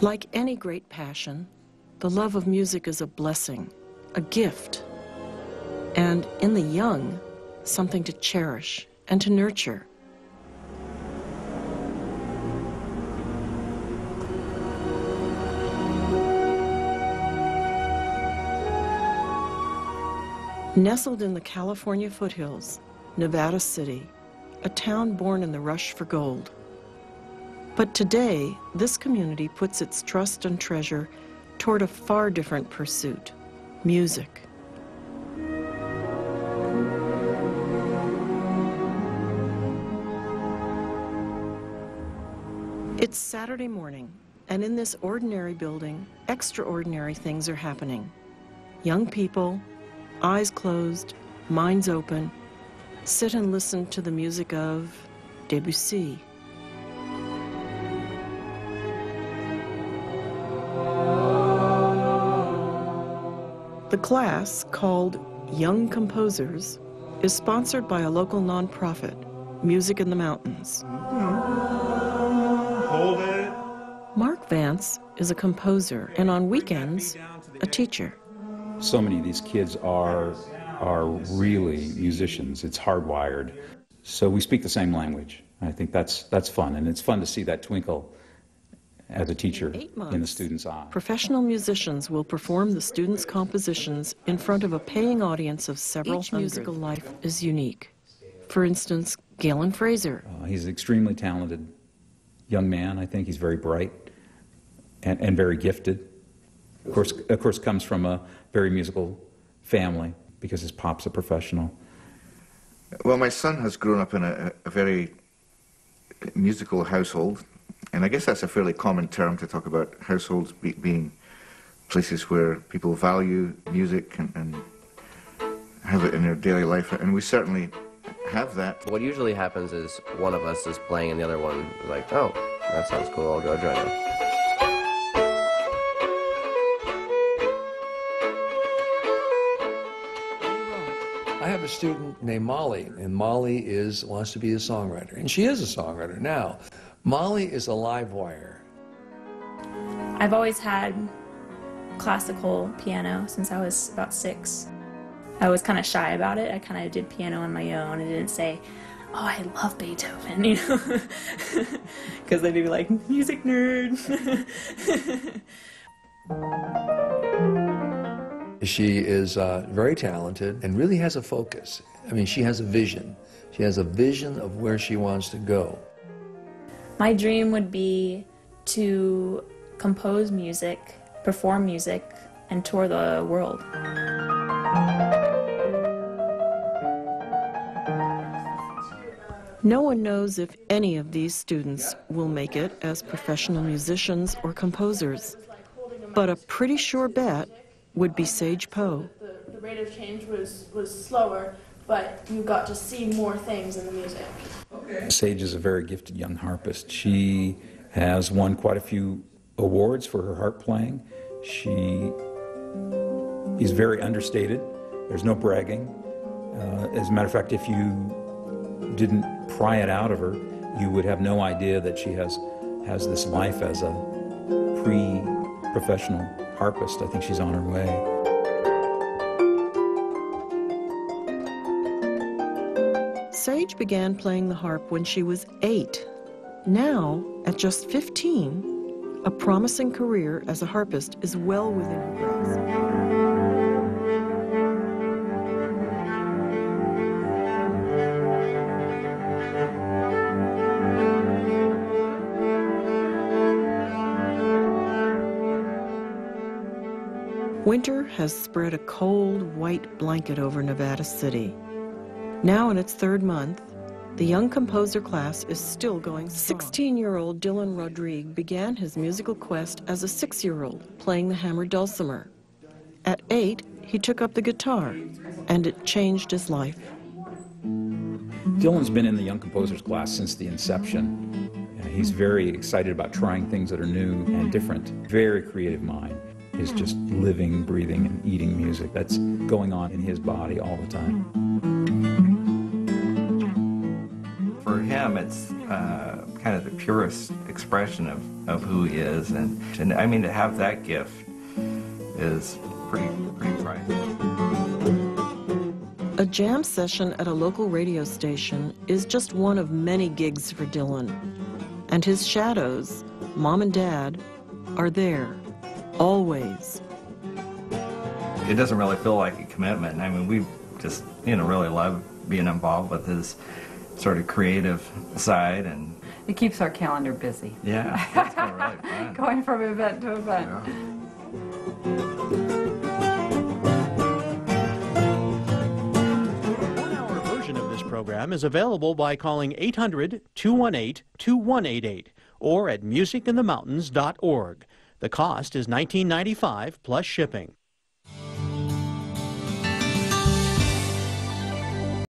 Like any great passion, the love of music is a blessing, a gift, and in the young, something to cherish and to nurture. Nestled in the California foothills, Nevada City, a town born in the rush for gold. But today, this community puts its trust and treasure toward a far different pursuit: music. It's Saturday morning, and in this ordinary building, extraordinary things are happening. Young people, eyes closed, minds open, sit and listen to the music of Debussy. The class, called Young Composers, is sponsored by a local nonprofit, Music in the Mountains. Hold it. Mark Vance is a composer and on weekends, a teacher. So many of these kids are really musicians. It's hardwired. So we speak the same language. I think that's fun, and it's fun to see that twinkle as a teacher in the student's eye. Professional musicians will perform the students' compositions in front of a paying audience of several hundred. Each musical life is unique. For instance, Galen Fraser. He's an extremely talented young man. I think he's very bright and very gifted. Of course, comes from a very musical family because his pop's a professional. Well, my son has grown up in a very musical household. And I guess that's a fairly common term to talk about households being places where people value music and have it in their daily life. And we certainly have that. What usually happens is one of us is playing and the other one is like, oh, that sounds cool, I'll go join it. I have a student named Molly, and Molly wants to be a songwriter, and she is a songwriter now. Molly is a live wire. I've always had classical piano since I was about 6. I was kind of shy about it. I kind of did piano on my own and didn't say, oh, I love Beethoven, you know, because they'd be like, music nerd. She is very talented and really has a focus. I mean, she has a vision. She has a vision of where she wants to go. My dream would be to compose music, perform music, and tour the world. No one knows if any of these students will make it as professional musicians or composers, but a pretty sure bet would be Sage Poe. The rate of change was slower, but you got to see more things in the music. Sage is a very gifted young harpist. She has won quite a few awards for her harp playing. She is very understated. There's no bragging. As a matter of fact, if you didn't pry it out of her, you would have no idea that she has this life as a pre-professional harpist. I think she's on her way. Sage began playing the harp when she was 8. Now, at just 15, a promising career as a harpist is well within her grasp. Winter has spread a cold, white blanket over Nevada City. Now in its 3rd month, the young composer class is still going strong. 16-year-old Dylan Rodrigue began his musical quest as a 6-year-old, playing the hammered dulcimer. At 8, he took up the guitar, and it changed his life. Dylan's been in the young composers class since the inception. He's very excited about trying things that are new and different. Very creative mind. He's just living, breathing, and eating music. That's going on in his body all the time. For him, him, it's kind of the purest expression of who he is. And I mean, to have that gift is pretty priceless. A jam session at a local radio station is just one of many gigs for Dylan. And his shadows, Mom and Dad, are there, always. It doesn't really feel like a commitment. I mean, we just, really love being involved with his sort of creative side. And it keeps our calendar busy. Yeah, that's been really fun. Going from event to event. Yeah. This program is available by calling 800-218-2188 or at musicinthemountains.org. The cost is $19.95 plus shipping.